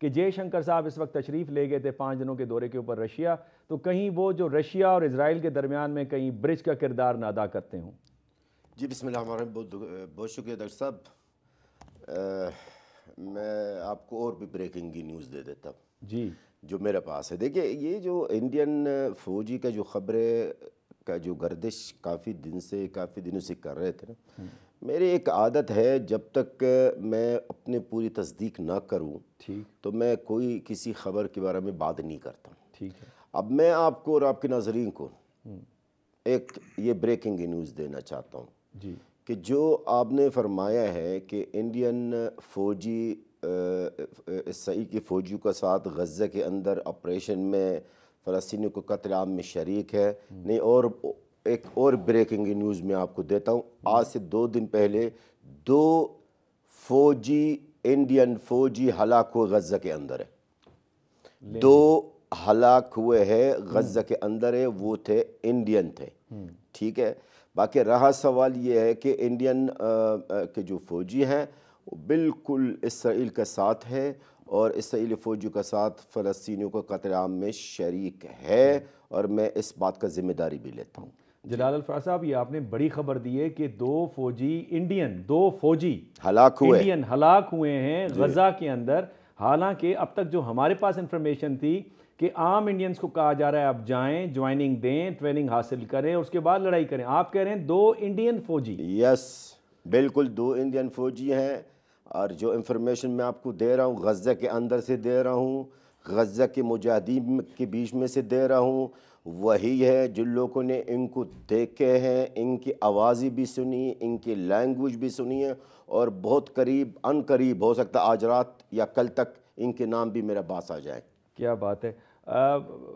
کہ جے شنکر صاحب اس وقت تشریف لے گئے تھے 5 دنوں کے دورے کے اوپر رشیا، تو کہیں وہ جو رشیا اور اسرائیل کے درمیان میں کہیں برج کا کردار نہ ادا کرتے ہوں؟ جی بسم اللہ الرحمن الرحیم، بہت شکریہ ڈاکٹر صاحب۔ میں آپ کو اور بھی بریکنگ کی نیوز دے دیتا ہوں جی جو میرے پاس ہے۔ دیکھیے یہ جو انڈین فوجی کا جو خبریں کا جو گردش کافی دنوں سے کر رہے تھے نا، میری ایک عادت ہے جب تک میں اپنی پوری تصدیق نہ کروں ٹھیک تو میں کوئی کسی خبر کے بارے میں بات نہیں کرتا۔ ٹھیک ہے اب میں آپ کو اور آپ کے ناظرین کو ایک یہ بریکنگ نیوز دینا چاہتا ہوں جی کہ جو آپ نے فرمایا ہے کہ انڈین فوجی اسرائیل کی فوجیوں کے ساتھ غزہ کے اندر آپریشن میں فلسطینیوں کو قتل عام میں شریک ہے، نہیں، اور ایک اور بریکنگ نیوز میں آپ کو دیتا ہوں۔ آج سے 2 دن پہلے 2 انڈین فوجی ہلاک ہوئے غزہ کے اندر ہے، 2 ہلاک ہوئے ہیں غزہ کے اندر ہے، وہ تھے انڈین تھے، ٹھیک ہے۔ باقی رہا سوال یہ ہے کہ انڈین کے جو فوجی ہیں وہ بالکل اسرائیل کے ساتھ ہے اور اسرائیلی فوجیوں کے ساتھ فلسطینیوں کو قتل عام میں شریک ہے، اور میں اس بات کا ذمہ داری بھی لیتا ہوں۔ جلال الفراز صاحب، یہ آپ نے بڑی خبر دی ہے کہ 2 فوجی ہلاک ہوئے انڈین ہلاک ہوئے ہیں غزہ کے اندر، حالانکہ اب تک جو ہمارے پاس انفارمیشن تھی کہ عام انڈینز کو کہا جا رہا ہے آپ جائیں، جوائننگ دیں، ٹریننگ حاصل کریں، اس کے بعد لڑائی کریں۔ آپ کہہ رہے ہیں 2 انڈین فوجی؟ یس، بالکل 2 انڈین فوجی ہیں، اور جو انفارمیشن میں آپ کو دے رہا ہوں غزہ کے اندر سے دے رہا ہوں، غزہ کے مجاہدین کے بیچ میں سے دے رہا ہوں، وہی ہے جن لوگوں نے ان کو دیکھے ہیں، ان کی آوازیں بھی سنی، ان کی لینگویج بھی سنی ہے، اور بہت قریب ہو سکتا آج رات یا کل تک ان کے نام بھی میرے پاس آ جائیں۔ کیا بات ہے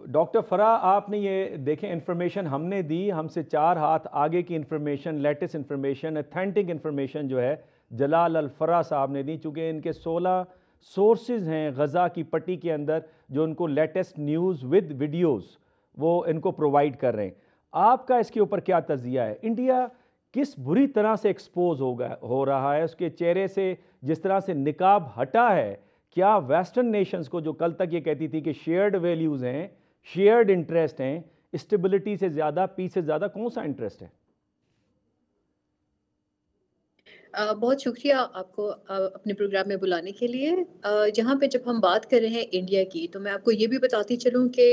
ڈاکٹر فرا، آپ نے یہ دیکھیں انفارمیشن ہم نے دی، ہم سے 4 ہاتھ آگے کی information, latest information, authentic information جو ہے جلال الفرا صاحب نے دی، چونکہ ان کے 16 سورسز ہیں غزہ کی پٹی کے اندر جو ان کو لیٹسٹ نیوز ود ویڈیوز وہ ان کو پرووائڈ کر رہے ہیں۔ آپ کا اس کے اوپر کیا تجزیہ ہے؟ انڈیا کس بری طرح سے ایکسپوز ہو رہا ہے، اس کے چہرے سے جس طرح سے نقاب ہٹا ہے، کیا ویسٹرن نیشنز کو جو کل تک یہ کہتی تھی کہ شیئرڈ ویلیوز ہیں، شیئرڈ انٹرسٹ ہیں، اسٹیبلٹی سے زیادہ، پیس سے زیادہ کون سا انٹرسٹ ہے؟ بہت شکریہ آپ کو اپنے پروگرام میں بلانے کے لیے۔ جہاں پہ جب ہم بات کر رہے ہیں انڈیا کی، تو میں آپ کو یہ بھی بتاتی چلوں کہ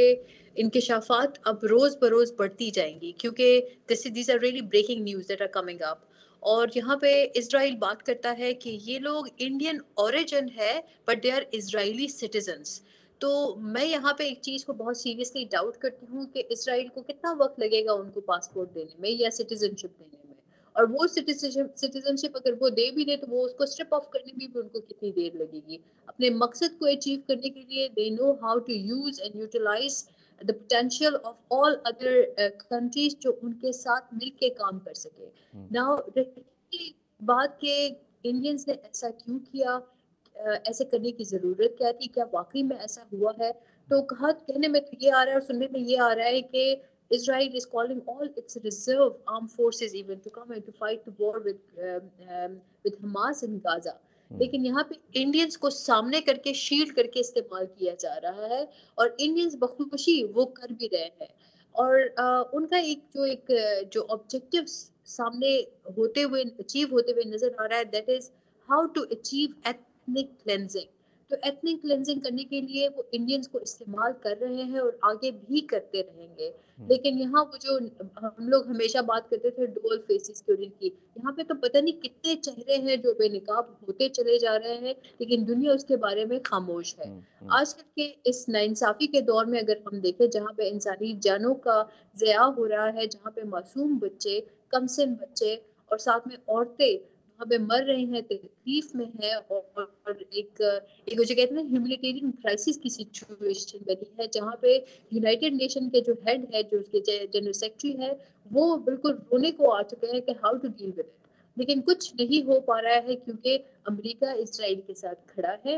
انکشافات اب روز بروز بڑھتی جائیں گی، کیونکہ these are really breaking news that are coming up. اور یہاں پہ اسرائیل بات کرتا ہے کہ یہ لوگ انڈین اوریجن ہے but they are Israeli citizens. تو میں یہاں پہ ایک چیز کو بہت سیریسلی ڈاؤٹ کرتی ہوں کہ اسرائیل کو کتنا وقت لگے گا ان کو پاسپورٹ دینے میں یا سٹیزن شپ دینے میں، اور وہ سٹیزن شپ اگر وہ دے بھی دے تو وہ اس کو اسٹرپ آف کرنے میں بھی ان کو کتنی دیر لگے گی۔ اپنے مقصد کو اچیو کرنے کے لیے they know how to use and utilise the potential of all other countries جو ان کے ساتھ مل کے کام کر سکے۔ Now بات کہ انڈینز نے ایسا کیوں کیا، ایسے کرنے کی ضرورت کیا تھی، کیا واقعی میں ایسا ہوا ہے؟ تو کہنے میں تو یہ آ رہا ہے اور سننے میں یہ آ رہا ہے کہ Israel is calling all its reserve armed forces even to come and to fight the war with Hamas in Gaza. لیکن یہاں پہ انڈینز کو سامنے کر کے شیلڈ کر کے استعمال کیا جا رہا ہے، اور انڈینز بخوشی وہ کر بھی رہے ہیں، اور ان کا ایک جو آبجیکٹو سامنے ہوتے ہوئے اچیو ہوتے ہوئے نظر آ رہا ہے، that is how to achieve ethnic cleansing. تو ایتھنک کلینزنگ کرنے کے لیے وہ انڈینز کو استعمال کر رہے ہیں اور آگے بھی کرتے رہیں گے۔ لیکن یہاں وہ جو ہم لوگ ہمیشہ بات کرتے تھے ڈول فیس سیکیورٹی کی، یہاں پہ تو پتہ نہیں کتنے چہرے ہیں جو بے نقاب ہوتے چلے جا رہے ہیں، لیکن دنیا اس کے بارے میں خاموش ہے۔ آج کل کے اس ناانصافی کے دور میں اگر ہم دیکھیں جہاں پہ انسانی جانوں کا ضیاع ہو رہا ہے، جہاں پہ معصوم بچے، کم سن بچے اور ساتھ میں عورتیں وہاں پہ مر رہی ہیں، تکلیف میں ہیں، اور ایک جو کہتے ہیں ہیومینیٹیرین کرائسس کی سچویشن بنی ہے، جہاں پہ یونائٹڈ نیشن کے جو ہیڈ ہے، جو اس کے جنرل سیکرٹری ہے، وہ بالکل رونے کو آ چکے ہیں کہ how to deal with it, لیکن کچھ نہیں ہو پا رہا ہے کیونکہ امریکہ اسرائیل کے ساتھ کھڑا ہے،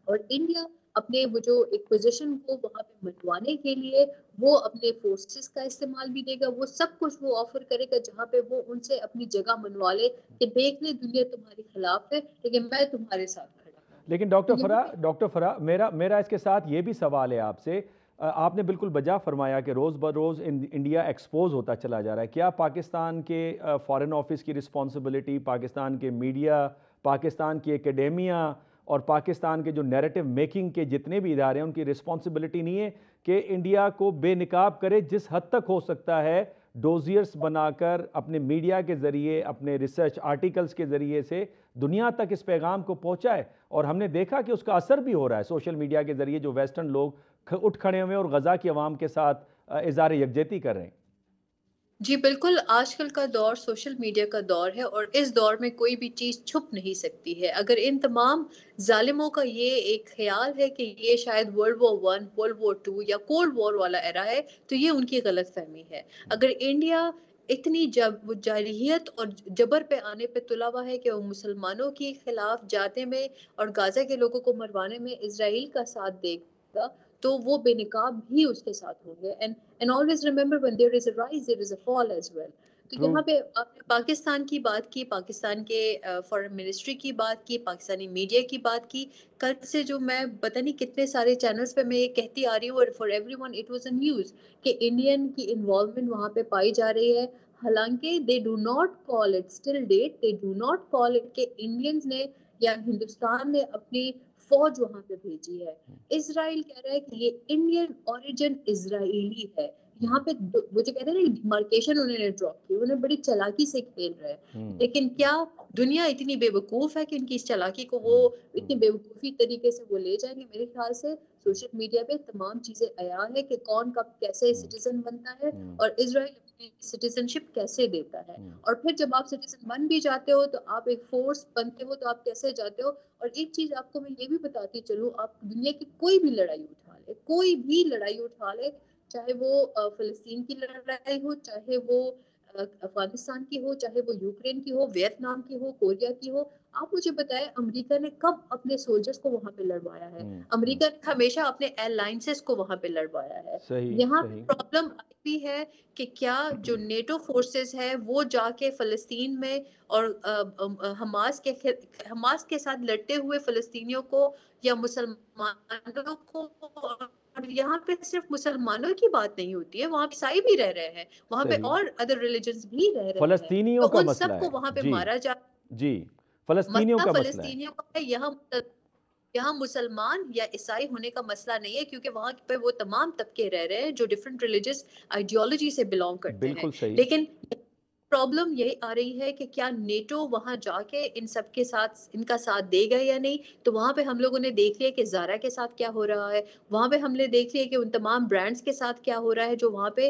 اور انڈیا اپنے وہ جو ایک پوزیشن کو وہاں پہ منوانے کے لیے وہ اپنے فورسز کا استعمال بھی دے گا، وہ سب کچھ وہ آفر کرے گا جہاں پہ وہ ان سے اپنی جگہ منوا لے کہ دیکھ لے دنیا تمہارے خلاف ہے لیکن میں تمہارے ساتھ کھڑا ہوں۔ لیکن ڈاکٹر فرا میرا اس کے ساتھ یہ بھی سوال ہے آپ سے. آپ نے بالکل بجا فرمایا کہ روز بروز انڈیا ایکسپوز ہوتا چلا جا رہا ہے. کیا پاکستان کے فارن آفس کی رسپانسبلٹی، پاکستان کے میڈیا، پاکستان کی اکیڈیمیا اور پاکستان کے جو نیریٹو میکنگ کے جتنے بھی ادارے ہیں ان کی رسپانسبلٹی نہیں ہے کہ انڈیا کو بے نقاب کرے؟ جس حد تک ہو سکتا ہے ڈوزیئرز بنا کر اپنے میڈیا کے ذریعے، اپنے ریسرچ آرٹیکلز کے ذریعے سے دنیا تک اس پیغام کو پہنچائے. اور ہم نے دیکھا کہ اس کا اثر بھی ہو رہا ہے سوشل میڈیا کے ذریعے، جو ویسٹرن لوگ اٹھ کھڑے ہوئے اور غزہ کی عوام کے ساتھ اظہار یکجہتی کر رہے ہیں. جی بالکل، آج کل کا دور سوشل میڈیا کا دور ہے اور اس دور میں کوئی بھی چیز چھپ نہیں سکتی ہے. اگر ان تمام ظالموں کا یہ ایک خیال ہے کہ یہ شاید ورلڈ وار 1، ورلڈ وار 2 یا کولڈ وار والا ایرا ہے تو یہ ان کی غلط فہمی ہے. اگر انڈیا اتنی جارحیت اور جبر پہ آنے پہ تلا ہوا ہے کہ وہ مسلمانوں کے خلاف جاتے میں اور غزہ کے لوگوں کو مروانے میں اسرائیل کا ساتھ دے گا تو وہ بے نقاب بھی اس کے ساتھ ہوں گے. And always remember when there is a rise, there is a fall as well. تو یہاں پہ آپ نے پاکستان کی بات کی، پاکستان کے فارن منسٹری کی بات کی، پاکستانی میڈیا کی بات کی. کل سے جو میں پتہ نہیں کتنے سارے چینلز پہ میں یہ کہتی آ رہی ہوں اور for every one it was a news کہ انڈین کی انوالومنٹ وہاں پہ پائی جا رہی ہے. حالانکہ they do not call it still date, they do not call it کہ انڈینز نے یا ہندوستان نے اپنی فوج وہاں پہ بھیجی ہے. اسرائیل کہہ رہا ہے کہ یہ انڈین اوریجن اسرائیلی ہے. یہاں پہ وہ جو کہتے ہیں نا ڈیمارکیشن انہوں نے ڈراپ کی، انہوں نے بڑی چالاکی سے کھیل رہے ہیں. لیکن کیا دنیا اتنی بے وقوف ہے کہ ان کی اس چالاکی کو وہ اتنی بے وقوفی طریقے سے وہ لے جائیں گے؟ میرے خیال سے سوشل میڈیا پہ تمام چیزیں عیاں ہے کہ کون کب کیسے سٹیزن بنتا ہے اور اسرائیل اپنی سٹیزن شپ کیسے دیتا ہے. اور پھر جب آپ سٹیزن بن بھی جاتے ہو تو آپ ایک فورس بنتے ہو تو آپ کیسے جاتے ہو. اور ایک چیز آپ کو میں یہ بھی بتاتی چلوں، آپ دنیا کی کوئی بھی لڑائی اٹھا لے، کوئی بھی لڑائی اٹھا لے، چاہے وہ فلسطین کی لڑائی ہو، چاہے وہ افغانستان کی ہو، چاہے وہ یوکرین کی ہو، ویتنام کی ہو، کوریا کی ہو، آپ مجھے بتائیں امریکہ نے کب اپنے سولجرز کو وہاں پہ لڑوایا ہے؟ امریکہ نے ہمیشہ اپنے الائنسز کو وہاں پہ لڑوایا ہے. یہاں پرابلم بھی ہے کہ کیا جو نیٹو فورسز ہے وہ جا کے فلسطین میں اور حماس کے ساتھ لڑتے ہوئے فلسطینیوں کو یا مسلمانوں کو، اور یہاں پہ صرف مسلمانوں کی بات نہیں ہوتی ہے، وہاں پہ عیسائی بھی رہ رہے ہیں، وہاں پہ اور ادر ریلیجنز بھی رہ رہے ہیں، فلسطینیوں کا تو ان مسئلہ سب کو وہاں پہ مارا جاتا. جی فلسطینیوں کا مسئلہ فلسطینیوں کا ہے. یہاں مسلمان یا عیسائی ہونے کا مسئلہ نہیں ہے، کیونکہ وہاں پہ وہ تمام طبقے رہ رہے ہیں جو ڈفرینٹ ریلیجس آئیڈیالوجی سے بلونگ کرتے ہیں. لیکن پرابلم یہی آ رہی ہے کہ کیا نیٹو وہاں جا کے ان سب کے ساتھ ان کا ساتھ دے گا یا نہیں. تو وہاں پہ ہم لوگوں نے دیکھ لیا کہ زارا کے ساتھ کیا ہو رہا ہے، وہاں پہ ہم نے دیکھ لیا کہ ان تمام برانڈز کے ساتھ کیا ہو رہا ہے، جو وہاں پہ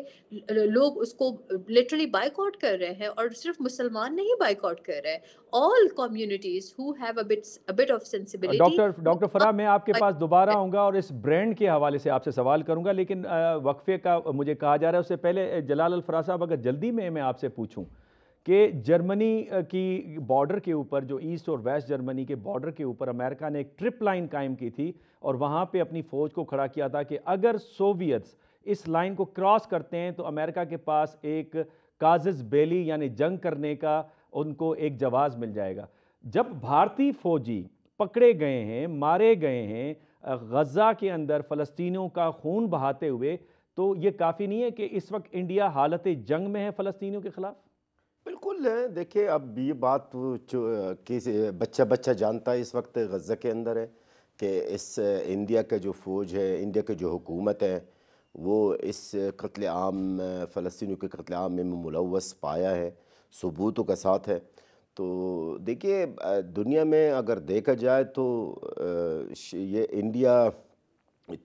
لوگ اس کو لٹرلی بائیک آؤٹ کر رہے ہیں. اور صرف مسلمان نہیں بائیک آؤٹ کر رہے ہیں، all communities who have a bit of sensibility. Doctor فرا میں آپ کے پاس دوبارہ آؤں گا اور اس برانڈ کے حوالے سے آپ سے سوال کروں گا، لیکن وقفے کا مجھے کہا جا رہا ہے. اس سے پہلے جلال الفرا صاحب اگر جلدی میں آپ سے پوچھوں کہ جرمنی کی بارڈر کے اوپر، جو ایسٹ اور ویسٹ جرمنی کے بارڈر کے اوپر امریکہ نے ایک ٹرپ لائن قائم کی تھی اور وہاں پہ اپنی فوج کو کھڑا کیا تھا کہ اگر سوویتس اس لائن کو کراس کرتے ہیں تو امریکہ کے پاس ایک کازس بیلی یعنی جنگ کرنے کا ان کو ایک جواز مل جائے گا. جب بھارتی فوجی پکڑے گئے ہیں، مارے گئے ہیں غزہ کے اندر فلسطینیوں کا خون بہاتے ہوئے، تو یہ کافی نہیں ہے کہ اس وقت انڈیا حالت جنگ میں ہے فلسطینیوں کے خلاف؟ بالکل ہے. دیکھیں اب یہ بات بچہ جانتا ہے اس وقت غزہ کے اندر ہے کہ اس انڈیا کا جو فوج ہے، انڈیا کی جو حکومت ہے، وہ اس قتل عام فلسطینیوں کے قتل عام میں ملوث پایا ہے، ثبوتوں کا ساتھ ہے. تو دیکھیے دنیا میں اگر دیکھا جائے تو یہ انڈیا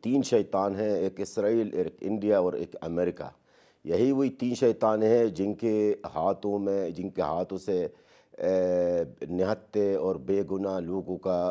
3 شیطان ہیں، ایک اسرائیل، ایک انڈیا اور ایک امریکہ. یہی وہی 3 شیطان ہیں جن کے ہاتھوں سے نہتے اور بے گناہ لوگوں کا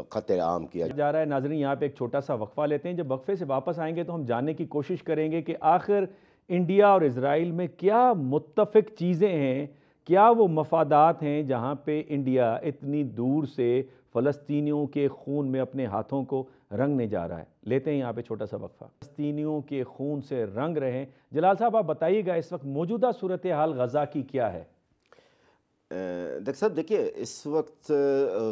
قتل عام کیا جا رہا ہے. ناظرین یہاں پہ ایک چھوٹا سا وقفہ لیتے ہیں. جب وقفے سے واپس آئیں گے تو ہم جاننے کی کوشش کریں گے کہ آخر انڈیا اور اسرائیل میں کیا متفق چیزیں ہیں، کیا وہ مفادات ہیں جہاں پہ انڈیا اتنی دور سے فلسطینیوں کے خون میں اپنے ہاتھوں کو رنگنے جا رہا ہے. لیتے ہیں یہاں پہ چھوٹا سا وقفہ. فلسطینیوں کے خون سے رنگ رہے ہیں. جلال صاحب آپ بتائیے گا اس وقت موجودہ صورتحال غزہ کی کیا ہے؟ ڈاکٹر صاحب دیکھیے اس وقت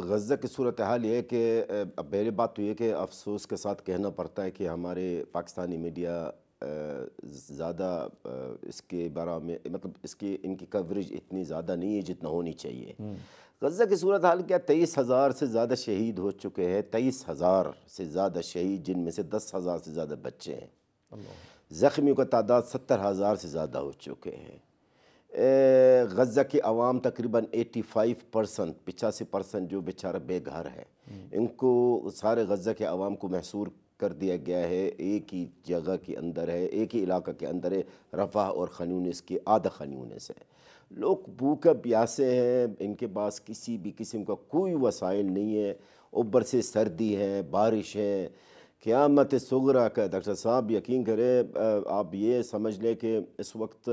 غزہ کی صورتحال یہ ہے کہ اب پہلی بات تو یہ کہ افسوس کے ساتھ کہنا پڑتا ہے کہ ہمارے پاکستانی میڈیا زیادہ اس کے بارے میں مطلب ان کی کوریج اتنی زیادہ نہیں ہے جتنا ہونی چاہیے. غزہ کی صورتحال کیا 23,000 سے زیادہ شہید ہو چکے ہیں, 23,000 سے زیادہ شہید, جن میں سے 10,000 سے زیادہ بچے ہیں. زخمیوں کا تعداد 70,000 سے زیادہ ہو چکے ہیں. غزہ کی عوام تقریباً 85%, 85% جو بیچارہ بے گھر ہے, ان کو سارے غزہ کے عوام کو محصور کر دیا گیا ہے, ایک ہی جگہ کے اندر ہے, ایک ہی علاقہ کے اندر ہے, رفح اور خان یونس کی آدھا خان یونس ہے. لوگ بھوکے پیاسے ہیں, ان کے پاس کسی بھی قسم کا کوئی وسائل نہیں ہے, اوپر سے سردی ہے, بارش ہے, قیامت صغریٰ کا. ڈاکٹر صاحب یقین کریں, آپ یہ سمجھ لیں کہ اس وقت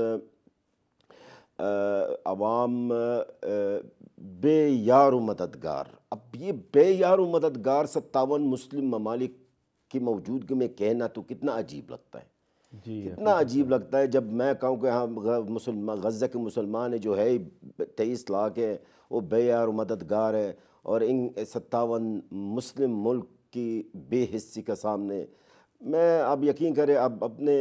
عوام بے یار و مددگار. اب یہ بے یار و مددگار 57 مسلم ممالک کی موجودگی میں کہنا تو کتنا عجیب لگتا ہے, کتنا عجیب لگتا ہے. جب میں کہوں کہ ہاں غزہ کے مسلمان جو ہے 23 لاکھ ہے, وہ بے یار و مددگار ہے, اور ان 57 مسلم ملک کی بے حسی کا سامنے میں آپ یقین کریں اب اپنے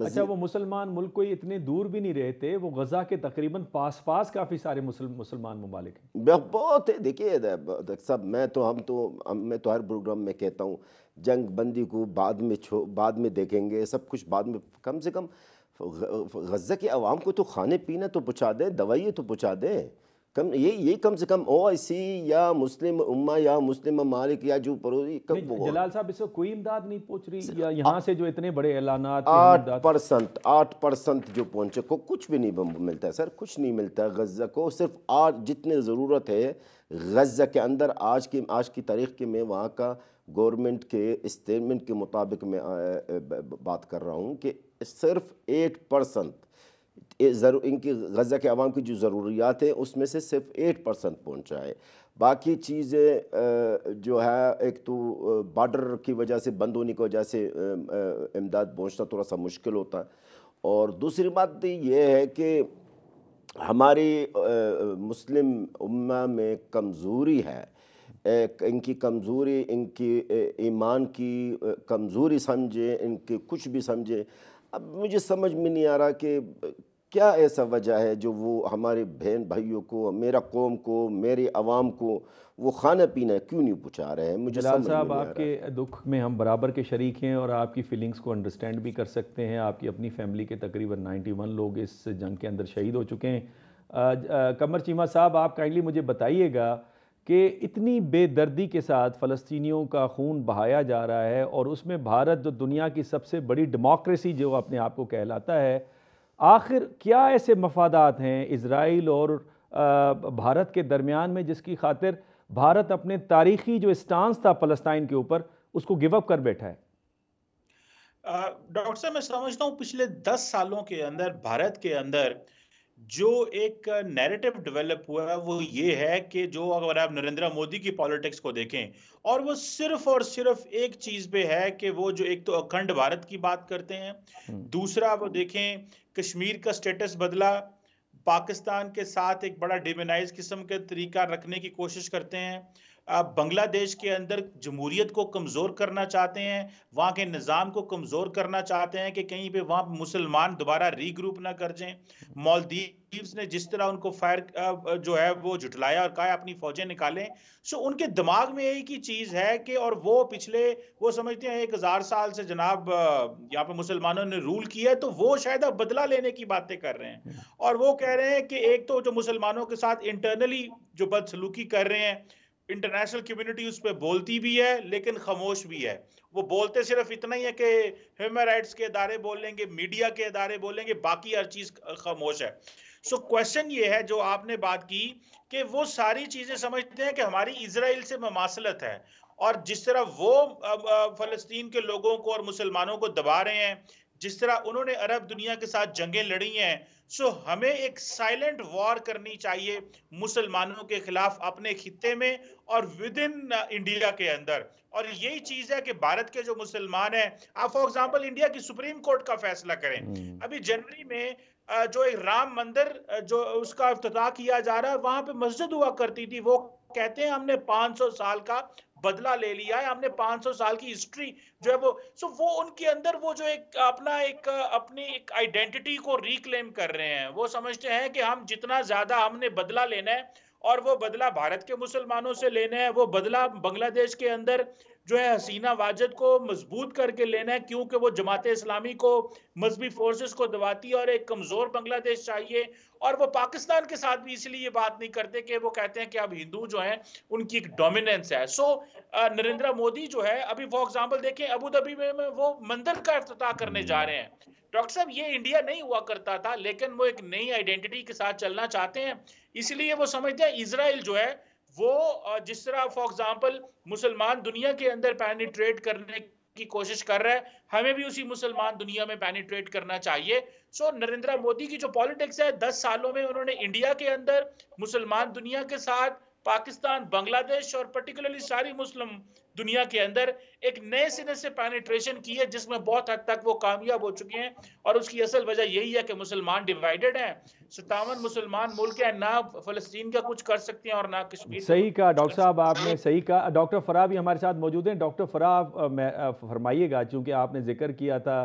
اچھا وہ مسلمان ملک کوئی اتنے دور بھی نہیں رہتے, وہ غزہ کے تقریباً پاس کافی سارے مسلمان ممالک ہیں. بہت ہے. دیکھیے سب میں تو ہر پروگرام میں کہتا ہوں جنگ بندی کو بعد میں دیکھیں گے, سب کچھ بعد میں. کم سے کم غزہ کے عوام کو تو کھانے پینے تو پہنچا دیں, دوائیں تو پہنچا دیں. یہ کم سے کم OIC یا مسلم امہ یا مسلم ممالک یا جو پروزی. جلال صاحب اس کو کوئی امداد نہیں پہنچ رہی, یا یہاں سے جو اتنے بڑے اعلانات 8% جو پہنچے کو کچھ بھی نہیں ملتا ہے سر, کچھ نہیں ملتا ہے غزہ کو. صرف جتنے ضرورت ہے غزہ کے اندر آج کی تاریخ کے میں وہاں کا گورنمنٹ کے اسٹیٹمنٹ کے مطابق میں بات کر رہا ہوں کہ صرف 8% ان کی غزہ کے عوام کی جو ضروریات ہیں اس میں سے صرف 8% پہنچا ہے. باقی چیزیں جو ہے, ایک تو بارڈر کی وجہ سے بند ہونے کی وجہ سے امداد پہنچنا تھوڑا سا مشکل ہوتا ہے, اور دوسری بات یہ ہے کہ ہماری مسلم امہ میں کمزوری ہے, ان کی کمزوری, ان کی ایمان کی کمزوری سمجھے, ان کی کچھ بھی سمجھے. اب مجھے سمجھ میں نہیں آ رہا کہ کیا ایسا وجہ ہے جو وہ ہمارے بہن بھائیوں کو, میرا قوم کو, میرے عوام کو وہ کھانا پینا کیوں نہیں پہنچا رہے ہیں. مجھے جلال صاحب آپ کے دکھ میں ہم برابر کے شریک ہیں, اور آپ کی فیلنگز کو انڈرسٹینڈ بھی کر سکتے ہیں. آپ کی اپنی فیملی کے تقریباً 91 لوگ اس جنگ کے اندر شہید ہو چکے ہیں. قمر چیمہ صاحب آپ کائنڈلی مجھے بتائیے گا کہ اتنی بے دردی کے ساتھ فلسطینیوں کا خون بہایا جا رہا ہے, اور اس میں بھارت جو دنیا کی سب سے بڑی ڈیموکریسی جو اپنے آپ کو کہلاتا ہے, آخر کیا ایسے مفادات ہیں اسرائیل اور بھارت کے درمیان میں جس کی خاطر بھارت اپنے تاریخی جو اسٹانس تھا فلسطین کے اوپر اس کو گیو اپ کر بیٹھا ہے؟ ڈاکٹر صاحب میں سمجھتا ہوں پچھلے 10 سالوں کے اندر بھارت کے اندر جو ایک نیریٹو ڈیولپ ہوا ہے وہ یہ ہے کہ جو اگر آپ نریندر مودی کی پالیٹکس کو دیکھیں, اور وہ صرف اور صرف ایک چیز پہ ہے کہ وہ جو ایک تو اکھنڈ بھارت کی بات کرتے ہیں, دوسرا وہ دیکھیں کشمیر کا سٹیٹس بدلا, پاکستان کے ساتھ ایک بڑا ڈیمونائز قسم کے طریقہ رکھنے کی کوشش کرتے ہیں, بنگلہ دیش کے اندر جمہوریت کو کمزور کرنا چاہتے ہیں, وہاں کے نظام کو کمزور کرنا چاہتے ہیں کہ کہیں پہ وہاں مسلمان دوبارہ ری گروپ نہ کر جائیں. مالدیوز نے جس طرح ان کو فائر جو ہے وہ جھٹلایا اور کہا اپنی فوجیں نکالیں, سو ان کے دماغ میں ایک ہی چیز ہے کہ, اور وہ پچھلے وہ سمجھتے ہیں 1000 سال سے جناب یہاں پہ مسلمانوں نے رول کیا ہے, تو وہ شاید اب بدلہ لینے کی باتیں کر رہے ہیں, اور وہ کہہ رہے ہیں کہ ایک تو جو مسلمانوں کے ساتھ انٹرنلی جو بدسلوکی کر رہے ہیں, انٹرنیشنل کمیونٹی اس پہ بولتی بھی ہے لیکن خاموش بھی ہے. وہ بولتے صرف اتنا ہی ہے کہ ہیومن رائٹس کے ادارے بولیں گے, میڈیا کے ادارے بولیں گے, باقی ہر چیز خاموش ہے. سو کویسچن یہ ہے جو آپ نے بات کی کہ وہ ساری چیزیں سمجھتے ہیں کہ ہماری اسرائیل سے مماثلت ہے, اور جس طرح وہ فلسطین کے لوگوں کو اور مسلمانوں کو دبا رہے ہیں, جس طرح انہوں نے عرب دنیا کے ساتھ جنگیں لڑی ہیں, سو ہمیں ایک سائلنٹ وار کرنی چاہیے مسلمانوں کے خلاف اپنے خطے میں اور ود ان انڈیا کے اندر. اور یہی چیز ہے کہ بھارت کے جو مسلمان ہیں, آپ فار ایگزامپل انڈیا کی سپریم کورٹ کا فیصلہ کریں. ابھی جنوری میں جو ایک رام مندر جو اس کا افتتاح کیا جا رہا ہے، وہاں پہ مسجد ہوا کرتی تھی. وہ کہتے ہیں ہم نے 500 سال کا بدلہ لے لیا ہے، ہم نے 500 سال کی ہسٹری جو ہے وہ ان کے اندر وہ جو ایک اپنی ایک آئیڈینٹی کو ریکلیم کر رہے ہیں. وہ سمجھتے ہیں کہ ہم جتنا زیادہ ہم نے بدلہ لینا ہے، اور وہ بدلہ بھارت کے مسلمانوں سے لینا ہے، وہ بدلہ بنگلہ دیش کے اندر جو ہے حسینہ واجد کو مضبوط کر کے لینا ہے، کیونکہ وہ جماعت اسلامی کو، مذہبی فورسز کو دباتی ہے، اور ایک کمزور بنگلہ دیش چاہیے. اور وہ پاکستان کے ساتھ بھی اس لیے یہ بات نہیں کرتے کہ وہ کہتے ہیں کہ اب ہندو جو ہیں ان کی ایک ڈومیننس ہے. سو نریندر مودی جو ہے ابھی فار ایگزامپل دیکھیں ابو دھابی میں وہ مندر کا افتتاح کرنے جا رہے ہیں. ڈاکٹر صاحب یہ انڈیا نہیں ہوا کرتا تھا، لیکن وہ ایک نئی آئیڈینٹی کے ساتھ چلنا چاہتے ہیں. اس لیے وہ سمجھتے ہیں اسرائیل جو ہے وہ جس طرح فار ایگزامپل مسلمان دنیا کے اندر پینیٹریٹ کرنے کی کوشش کر رہا ہے، ہمیں بھی اسی مسلمان دنیا میں پینیٹریٹ کرنا چاہیے. سو نریندر مودی کی جو پالیٹکس ہے 10 سالوں میں انہوں نے انڈیا کے اندر مسلمان دنیا کے ساتھ، پاکستان، بنگلہ دیش اور پرٹیکولرلی ساری مسلم دنیا کے اندر ایک نئے سرے سے پینیٹریشن کی ہے، جس میں بہت حد تک وہ کامیاب ہو چکے ہیں. اور اس کی اصل وجہ یہی ہے کہ مسلمان ڈیوائیڈڈ ہیں. 57 مسلمان ملک ہیں، نہ فلسطین کا کچھ کر سکتے ہیں اور نہ کشمیر کا صحیح کہا کچھ ڈاکٹر کر صاحب، آپ سکتے نے ہیں. صحیح کہا. ڈاکٹر فرح بھی ہمارے ساتھ موجود ہیں. ڈاکٹر فرح فرمائیے گا، چونکہ آپ نے ذکر کیا تھا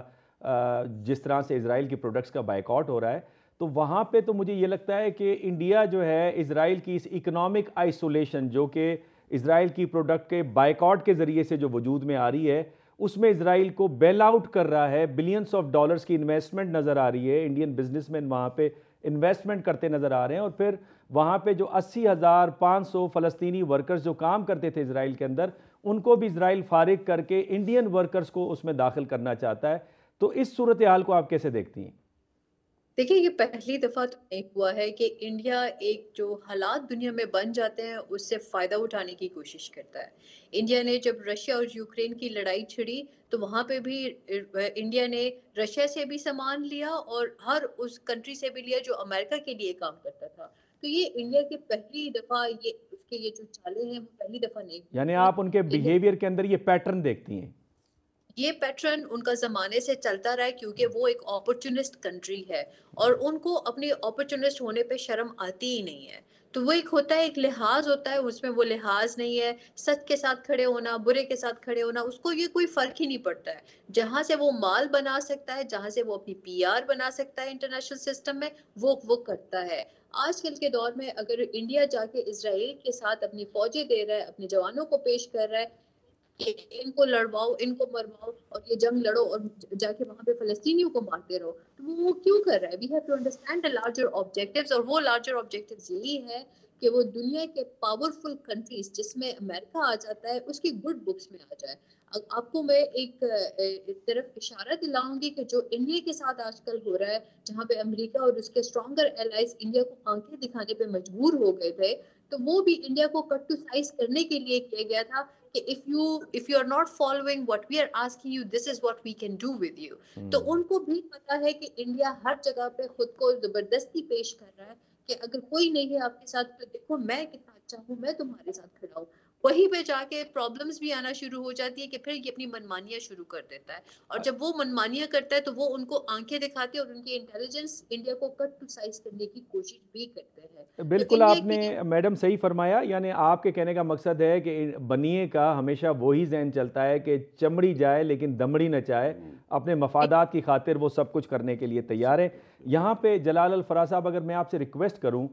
جس طرح سے اسرائیل کی پروڈکٹس کا بائیکاٹ ہو رہا ہے، تو وہاں پہ تو مجھے یہ لگتا ہے کہ انڈیا جو ہے اسرائیل کی اس اکنامک آئسولیشن جو کہ اسرائیل کی پروڈکٹ کے بائیکاٹ کے ذریعے سے جو وجود میں آ رہی ہے، اس میں اسرائیل کو بیل آؤٹ کر رہا ہے. بلینس آف ڈالرز کی انویسٹمنٹ نظر آ رہی ہے. انڈین بزنس مین وہاں پہ انویسٹمنٹ کرتے نظر آ رہے ہیں، اور پھر وہاں پہ جو 80,500 فلسطینی ورکرز جو کام کرتے تھے اسرائیل کے اندر، ان کو بھی اسرائیل فارغ کر کے انڈین ورکرز کو اس میں داخل کرنا چاہتا ہے. تو اس صورتحال کو آپ کیسے دیکھتی ہیں؟ دیکھیں یہ پہلی دفعہ تو نہیں ہوا ہے کہ انڈیا ایک جو حالات دنیا میں بن جاتے ہیں اس سے فائدہ اٹھانے کی کوشش کرتا ہے. انڈیا نے جب رشیا اور یوکرین کی لڑائی چھڑی تو وہاں پہ بھی انڈیا نے رشیا سے بھی سامان لیا اور ہر اس کنٹری سے بھی لیا جو امریکہ کے لیے کام کرتا تھا. تو یہ انڈیا کی پہلی دفعہ اس کے یہ جو چالیں ہیں وہ پہلی دفعہ نہیں یعنی ہوئی آپ ان کے ہیں. بیہیویئر کے اندر یہ پیٹرن دیکھتی ہیں؟ یہ پیٹرن ان کا زمانے سے چلتا رہا ہے کیونکہ وہ ایک اپرچونسٹ کنٹری ہے اور ان کو اپنی اپرچونسٹ ہونے پہ شرم آتی ہی نہیں ہے. تو وہ ایک ہوتا ہے، ایک لحاظ ہوتا ہے، اس میں وہ لحاظ نہیں ہے. سچ کے ساتھ کھڑے ہونا، برے کے ساتھ کھڑے ہونا، اس کو یہ کوئی فرق ہی نہیں پڑتا ہے. جہاں سے وہ مال بنا سکتا ہے، جہاں سے وہ اپنی پی آر بنا سکتا ہے انٹرنیشنل سسٹم میں، وہ کرتا ہے. آج کل کے دور میں اگر انڈیا جا کے اسرائیل کے ساتھ اپنی فوجیں دے رہا ہے، اپنے جوانوں کو پیش کر رہا ہے کہ ان کو لڑواؤ، ان کو مرواؤ اور یہ جنگ لڑو اور جا کے وہاں پہ فلسطینیوں کو مارتے رہو، تو وہ کیوں کر رہا ہے؟ We have to understand the larger objectives، اور وہ لارجر آبجیکٹیوز یہی ہے کہ وہ دنیا کے پاورفل کنٹریز جس میں امریکہ آ جاتا ہے اس کی گڈ بکس میں آ جائے. آپ کو میں ایک طرف اشارہ دلاؤں گی کہ جو انڈیا کے ساتھ آج کل ہو رہا ہے، جہاں پہ امریکہ اور اس کے اسٹرانگر الائز انڈیا کو آنکھیں دکھانے پہ مجبور ہو گئے تھے، تو وہ بھی انڈیا کو کٹ ٹو سائز کرنے کے لیے کیا گیا تھا کہ if you are not following what we are asking you, this is what we can do with you. تو ان کو بھی پتا ہے کہ انڈیا ہر جگہ پہ خود کو زبردستی پیش کر رہا ہے کہ اگر کوئی نہیں ہے آپ کے ساتھ تو دیکھو میں کتنا اچھا ہوں، میں تمہارے ساتھ کھڑا ہوں. وہیں پہ جا کے پرابلمز بھی آنا شروع ہو جاتی ہے کہ پھر یہ اپنی منمانیاں شروع کر دیتا ہے، اور جب وہ منمانیاں کرتا ہے تو وہ ان کو آنکھیں دکھاتے ہیں اور ان کی انٹیلیجنس انڈیا کو کٹ ٹو سائز کرنے کی کوشش بھی کرتے ہیں. تو بالکل انڈیا آپ نے کی میڈم صحیح فرمایا. یعنی آپ کے کہنے کا مقصد ہے کہ بنیے کا ہمیشہ وہی ذہن چلتا ہے کہ چمڑی جائے لیکن دمڑی نہ چاہے، اپنے مفادات کی خاطر وہ سب کچھ کرنے کے لیے تیار ہے. یہاں پہ جلال الفراز صاحب اگر میں آپ سے ریکویسٹ کروں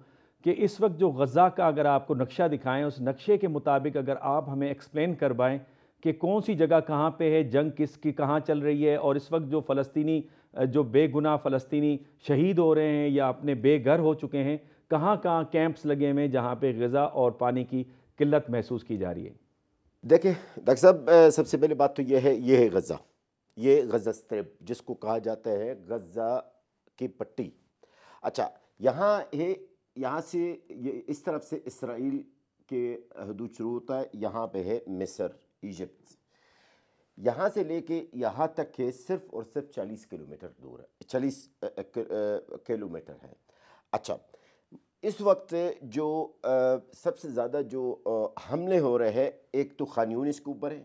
کہ اس وقت جو غزہ کا اگر آپ کو نقشہ دکھائیں، اس نقشے کے مطابق اگر آپ ہمیں ایکسپلین کروائیں کہ کون سی جگہ کہاں پہ ہے، جنگ کس کی کہاں چل رہی ہے، اور اس وقت جو فلسطینی جو بے گناہ فلسطینی شہید ہو رہے ہیں یا اپنے بے گھر ہو چکے ہیں، کہاں کہاں کیمپس لگے ہوئے ہیں جہاں پہ غذا اور پانی کی قلت محسوس کی جا رہی ہے؟ دیکھیں ڈاکٹر صاحب، سب سے پہلی بات تو یہ ہے غزہ، یہ غزہ اسٹرپ جس کو کہا جاتا ہے غزہ کی پٹی. اچھا، یہاں سے یہ اس طرف سے اسرائیل کے حدود شروع ہوتا ہے، یہاں پہ ہے مصر، ایجپٹ. یہاں سے لے کے یہاں تک کہ صرف اور صرف 40 کلومیٹر دور ہے، 40 کلومیٹر ہے. اچھا، اس وقت جو سب سے زیادہ جو حملے ہو رہے ہیں، ایک تو خان یونس کے اوپر ہے،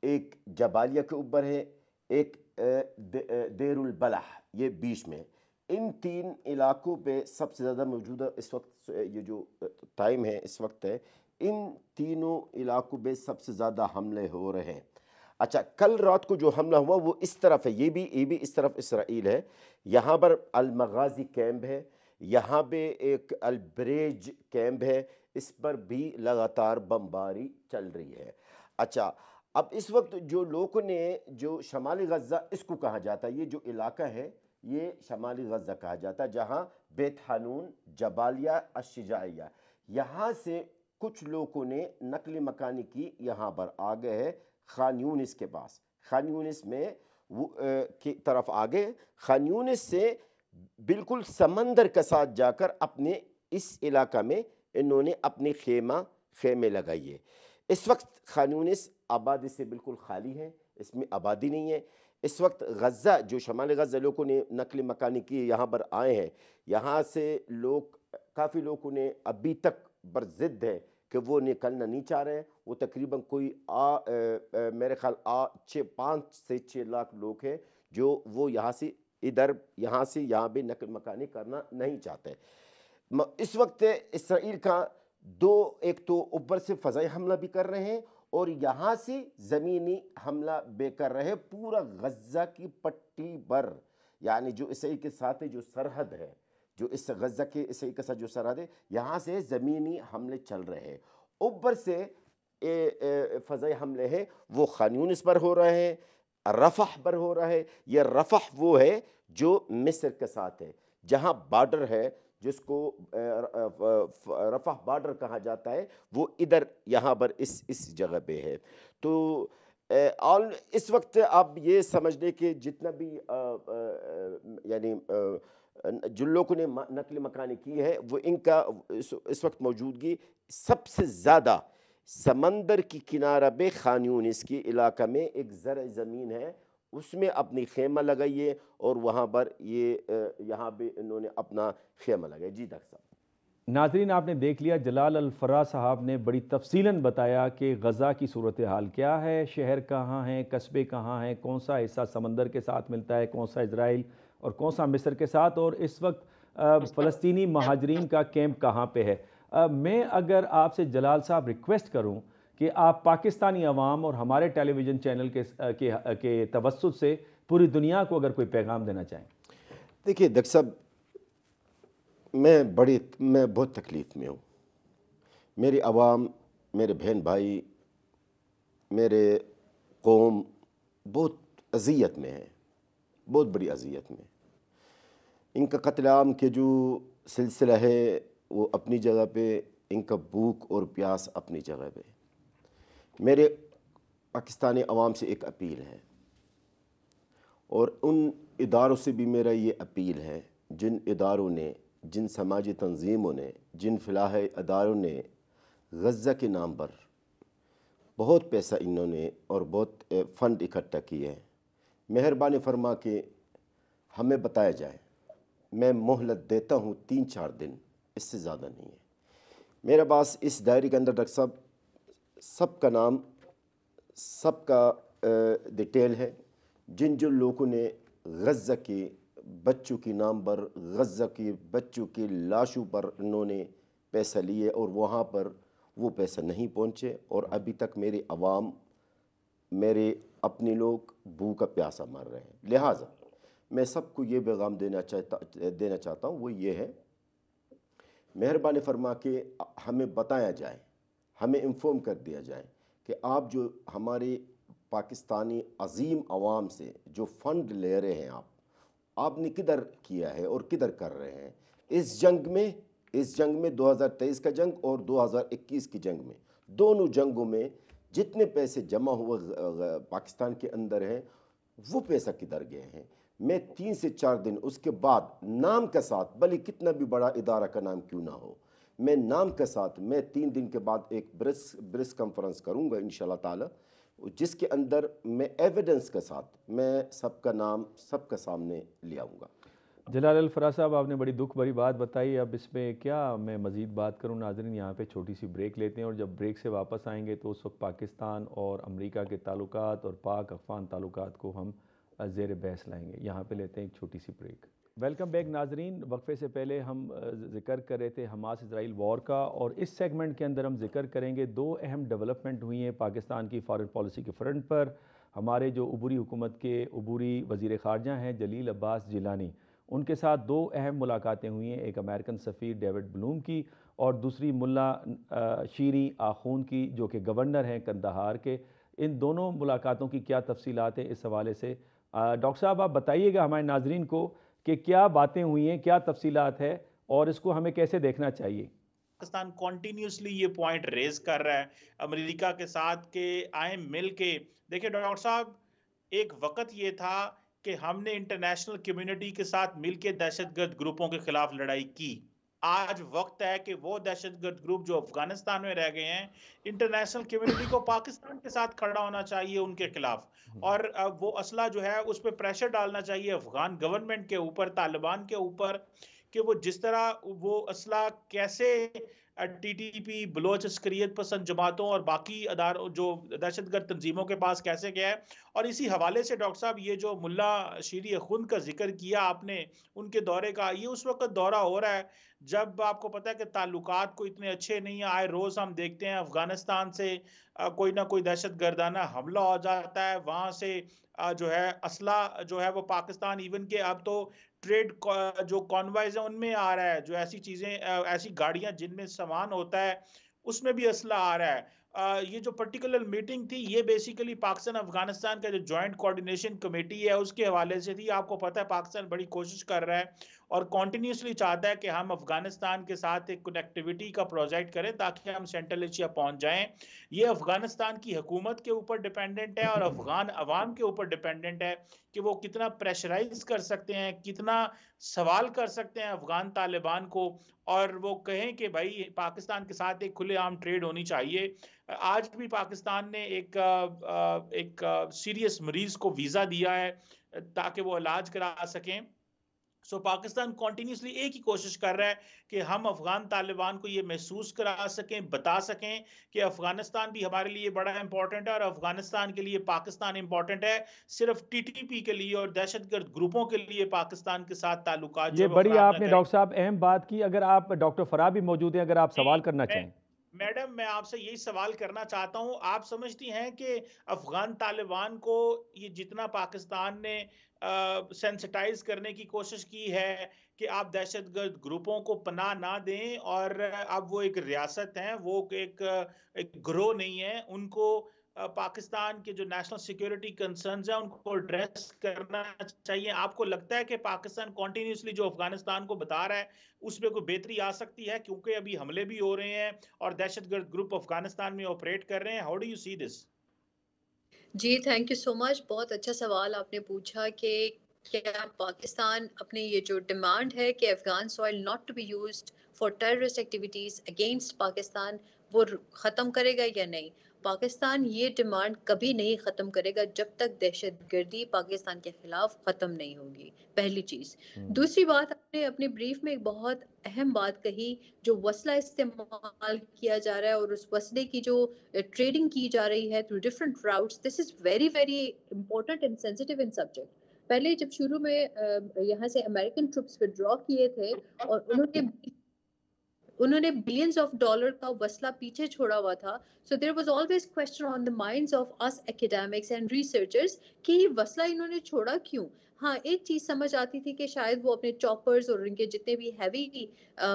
ایک جبالیہ کے اوپر ہے، ایک دیر البلح یہ بیچ میں. ان تین علاقوں پہ سب سے زیادہ موجودہ اس وقت یہ جو ٹائم ہے اس وقت ہے، ان تینوں علاقوں پہ سب سے زیادہ حملے ہو رہے ہیں۔ اچھا، کل رات کو جو حملہ ہوا وہ اس طرف ہے، یہ بھی اس طرف اسرائیل ہے، یہاں پر المغازی کیمپ ہے، یہاں پہ ایک البریج کیمپ ہے، اس پر بھی لگاتار بمباری چل رہی ہے۔ اچھا، اب اس وقت جو لوگوں نے جو شمالی غزہ اس کو کہا جاتا ہے، یہ جو علاقہ ہے یہ شمالی غزہ کہا جاتا ہے، جہاں بیت حنون، جبالیہ، الشجاعیہ، یہاں سے کچھ لوگوں نے نقل مکانی کی، یہاں پر آگے ہے خان یونس کے پاس، خان یونس میں وہ کی طرف آگے، خان یونس سے بالکل سمندر کے ساتھ جا کر اپنے اس علاقہ میں انہوں نے اپنے خیمے لگائیے۔ اس وقت خان یونس آبادی سے بالکل خالی ہے، اس میں آبادی نہیں ہے۔ اس وقت غزہ جو شمال غزہ لوگوں نے نقل مکانی کی یہاں پر آئے ہیں، یہاں سے کافی لوگوں نے ابھی تک بر ضد ہے کہ وہ نکلنا نہیں چاہ رہے ہیں۔ وہ تقریباً کوئی میرے خیال 5 سے 6 لاکھ لوگ ہیں جو وہ یہاں سے یہاں بھی نقل مکانی کرنا نہیں چاہتے۔ اس وقت اسرائیل کا ایک تو اوپر سے فضائی حملہ بھی کر رہے ہیں اور یہاں سے زمینی حملہ بھی کر رہے ہیں پورا غزہ کی پٹی پر، یعنی جو اسرائیل کے ساتھ جو سرحد ہے، جو اس غزہ کے اسرائیل کے ساتھ جو سرحد ہے، یہاں سے زمینی حملے چل رہے ہیں۔ اوپر سے فضائی حملے ہیں وہ خان یونس پر ہو رہے ہیں، رفح پر ہو رہا ہے۔ یہ رفح وہ ہے جو مصر کے ساتھ ہے، جہاں بارڈر ہے، جس کو رفح بارڈر کہا جاتا ہے، وہ ادھر یہاں پر اس جگہ پہ ہے۔ تو اس وقت آپ یہ سمجھ لیں کہ جتنا بھی یعنی جن لوگوں نے نقل مکانی کی ہے وہ ان کا اس وقت موجودگی سب سے زیادہ سمندر کی کنارہ پہ خان یونس کی علاقہ میں ایک زرع زمین ہے، اس میں اپنی خیمہ لگائیے اور وہاں پر یہاں پہ انہوں نے اپنا خیمہ لگایا۔ جی ڈاکٹر صاحب۔ ناظرین، آپ نے دیکھ لیا، جلال الفراء صاحب نے بڑی تفصیلاً بتایا کہ غزہ کی صورتحال کیا ہے، شہر کہاں ہیں، قصبے کہاں ہیں، کون سا حصہ سمندر کے ساتھ ملتا ہے، کون سا اسرائیل اور کون سا مصر کے ساتھ، اور اس وقت فلسطینی مہاجرین کا کیمپ کہاں پہ ہے۔ میں اگر آپ سے جلال صاحب ریکویسٹ کروں کہ آپ پاکستانی عوام اور ہمارے ٹیلی ویژن چینل کے توسط سے پوری دنیا کو اگر کوئی پیغام دینا چاہیں۔ دیکھیے ڈاکٹر صاحب، میں بہت تکلیف میں ہوں۔ میری عوام، میرے بہن بھائی، میرے قوم بہت اذیت میں ہے، بہت بڑی اذیت میں۔ ان کا قتل عام کے جو سلسلہ ہے وہ اپنی جگہ پہ، ان کا بھوک اور پیاس اپنی جگہ پہ۔ میرے پاکستانی عوام سے ایک اپیل ہے، اور ان اداروں سے بھی میرا یہ اپیل ہے، جن اداروں نے، جن سماجی تنظیموں نے، جن فلاحی اداروں نے غزہ کے نام پر بہت پیسہ انہوں نے اور بہت فنڈ اکٹھا کیے ہیں، مہربانی فرما کے ہمیں بتایا جائے۔ میں مہلت دیتا ہوں 3-4 دن، اس سے زیادہ نہیں ہے میرے پاس۔ اس ڈائری کے اندر ڈاکٹر صاحب سب کا نام، سب کا ڈیٹیل ہے، جن لوگوں نے غزہ کے بچوں کے نام پر، غزہ کے بچوں کی لاشوں پر انہوں نے پیسہ لیے اور وہاں پر وہ پیسہ نہیں پہنچے، اور ابھی تک میری عوام، میرے اپنے لوگ بھوکا پیاسا مر رہے ہیں۔ لہٰذا میں سب کو یہ پیغام دینا چاہتا ہوں، وہ یہ ہے، مہربانی فرما کے ہمیں بتایا جائے، ہمیں انفارم کر دیا جائے کہ آپ جو ہمارے پاکستانی عظیم عوام سے جو فنڈ لے رہے ہیں، آپ نے کدھر کیا ہے اور کدھر کر رہے ہیں۔ اس جنگ میں 2023 کا جنگ اور 2021 کی جنگ میں، دونوں جنگوں میں جتنے پیسے جمع ہوئے پاکستان کے اندر ہیں، وہ پیسہ کدھر گئے ہیں۔ میں 3 سے 4 دن اس کے بعد نام کے ساتھ، بھلے کتنا بھی بڑا ادارہ کا نام کیوں نہ ہو، میں نام کے ساتھ، میں 3 دن کے بعد ایک پریس کانفرنس کروں گا انشاءاللہ تعالی، جس کے اندر میں ایویڈنس کے ساتھ میں سب کا نام سب کے سامنے لے آؤں گا۔ جلال الفراء صاحب، آپ نے بڑی دکھ بھری بات بتائی۔ اب اس میں کیا میں مزید بات کروں؟ ناظرین، یہاں پہ چھوٹی سی بریک لیتے ہیں، اور جب بریک سے واپس آئیں گے تو اس وقت پاکستان اور امریکہ کے تعلقات اور پاک افغان تعلقات کو ہم زیر بحث لائیں گے۔ یہاں پہ لیتے ہیں ایک چھوٹی سی بریک۔ ویلکم بیک ناظرین. وقفے سے پہلے ہم ذکر کر رہے تھے حماس اسرائیل وار کا، اور اس سیگمنٹ کے اندر ہم ذکر کریں گے دو اہم ڈیولپمنٹ ہوئی ہیں پاکستان کی فارن پالیسی کے فرنٹ پر. ہمارے جو عبوری حکومت کے عبوری وزیر خارجہ ہیں جلیل عباس جیلانی، ان کے ساتھ دو اہم ملاقاتیں ہوئی ہیں، ایک امریکن سفیر ڈیوڈ بلوم کی اور دوسری ملا شیریں آخوند کی جو کہ گورنر ہیں قندھار کے. ان دونوں ملاقاتوں کی کیا تفصیلات ہیں اس حوالے سے ڈاکٹر صاحب آپ بتائیے گا ہمارے ناظرین کو کہ کیا باتیں ہوئی ہیں، کیا تفصیلات ہے اور اس کو ہمیں کیسے دیکھنا چاہیے؟ پاکستان کنٹینیوسلی یہ پوائنٹ ریز کر رہا ہے امریکہ کے ساتھ کہ آئیں مل کے دیکھیں ڈاکٹر صاحب، ایک وقت یہ تھا کہ ہم نے انٹرنیشنل کمیونٹی کے ساتھ مل کے دہشت گرد گروپوں کے خلاف لڑائی کی. آج وقت ہے کہ وہ دہشت گرد گروپ جو افغانستان میں رہ گئے ہیں، انٹرنیشنل کمیونٹی کو پاکستان کے ساتھ کھڑا ہونا چاہیے ان کے خلاف، اور وہ اسلحہ جو ہے اس پہ پریشر ڈالنا چاہیے افغان گورنمنٹ کے اوپر، طالبان کے اوپر، کہ وہ جس طرح وہ اسلحہ کیسے ٹی ٹی پی، بلوچ عسکریت پسند جماعتوں اور باقی اداروں جو دہشت گرد تنظیموں کے پاس کیسے گیا ہے. اور اسی حوالے سے ڈاکٹر صاحب یہ جو ملا شیریں آخوند کا ذکر کیا آپ نے ان کے دورے کا، یہ اس وقت دورہ ہو رہا ہے جب آپ کو پتہ ہے کہ تعلقات کو اتنے اچھے نہیں ہیں. آئے روز ہم دیکھتے ہیں افغانستان سے کوئی نہ کوئی دہشت گردانہ حملہ ہو جاتا ہے، وہاں سے جو ہے اسلحہ جو ہے وہ پاکستان، ایون کہ اب تو ٹریڈ جو کانوائز ہیں ان میں آ رہا ہے، جو ایسی چیزیں ایسی گاڑیاں جن میں سامان ہوتا ہے اس میں بھی اسلحہ آ رہا ہے. یہ جو پرٹیکولر میٹنگ تھی یہ بیسیکلی پاکستان افغانستان کا جو جوائنٹ کوارڈینیشن کمیٹی ہے اس کے حوالے سے تھی. آپ کو پتہ ہے پاکستان بڑی کوشش کر رہا ہے اور کنٹینیوسلی چاہتا ہے کہ ہم افغانستان کے ساتھ ایک کنیکٹیویٹی کا پروجیکٹ کریں تاکہ ہم سینٹرل ایشیا پہنچ جائیں. یہ افغانستان کی حکومت کے اوپر ڈیپینڈنٹ ہے اور افغان عوام کے اوپر ڈیپینڈنٹ ہے کہ وہ کتنا پریشرائز کر سکتے ہیں، کتنا سوال کر سکتے ہیں افغان طالبان کو، اور وہ کہیں کہ بھائی پاکستان کے ساتھ ایک کھلے عام ٹریڈ ہونی چاہیے. آج بھی پاکستان نے ایک سیریس مریض کو ویزا دیا ہے تاکہ وہ علاج کرا سکیں. سو پاکستان کنٹینیوسلی ایک ہی کوشش کر رہا ہے کہ ہم افغان طالبان کو یہ محسوس کرا سکیں، بتا سکیں کہ افغانستان بھی ہمارے لیے بڑا امپورٹنٹ ہے اور افغانستان کے لیے پاکستان امپورٹنٹ ہے. صرف ٹی ٹی پی کے لیے اور دہشت گرد گروپوں کے لیے پاکستان کے ساتھ تعلقات جو یہ ہے وہ بڑی خراب آپ نہ نے کریں. ڈاکٹر صاحب اہم بات کی. اگر آپ ڈاکٹر فرا بھی موجود ہیں، اگر آپ سوال کرنا چاہیں. میڈم میں آپ سے یہی سوال کرنا چاہتا ہوں، آپ سمجھتی ہیں کہ افغان طالبان کو یہ جتنا پاکستان نے سینسٹائز کرنے کی کوشش کی ہے کہ آپ دہشت گرد گروپوں کو پناہ نہ دیں، اور اب وہ ایک ریاست ہیں، وہ ایک گروہ نہیں ہے، ان کو پاکستان کے جو نیشنل سیکیورٹی کنسرنز ہیں ان کو ایڈریس کرنا چاہیے. آپ کو لگتا ہے کہ پاکستان کنٹینیوسلی جو افغانستان کو بتا رہا ہے اس میں کوئی بہتری آ سکتی ہے، کیونکہ ابھی حملے بھی ہو رہے ہیں اور دہشت گرد گروپ افغانستان میں آپریٹ کر رہے ہیں؟ How do you see this? جی تھینک یو سو مچ. بہت اچھا سوال آپ نے پوچھا کہ کیا پاکستان اپنے یہ جو ڈیمانڈ ہے کہ Afghan soil not to be used for terrorist activities against Pakistan وہ ختم کرے گا یا نہیں. پاکستان یہ ڈیمانڈ کبھی نہیں ختم کرے گا جب تک دہشت گردی پاکستان کے خلاف ختم نہیں ہوگی، پہلی چیز. دوسری بات، آپ نے اپنے بریف میں ایک بہت اہم بات کہی، جو وسلہ استعمال کیا جا رہا ہے اور اس وسلے کی جو ٹریڈنگ کی جا رہی ہے through different routes, this is very very important and sensitive in subject. پہلے جب شروع میں یہاں سے امریکن ٹروپس وڈرا کیے تھے اور انہوں نے بلینز آف ڈالر کا وسلہ پیچھے چھوڑا ہوا تھا، so there was always question on the minds of us academics and researchers کہ یہ وسلہ انہوں نے چھوڑا کیوں. ہاں ایک چیز سمجھ آتی تھی کہ شاید وہ اپنے چاپرز اور ان کے جتنے بھی ہیوی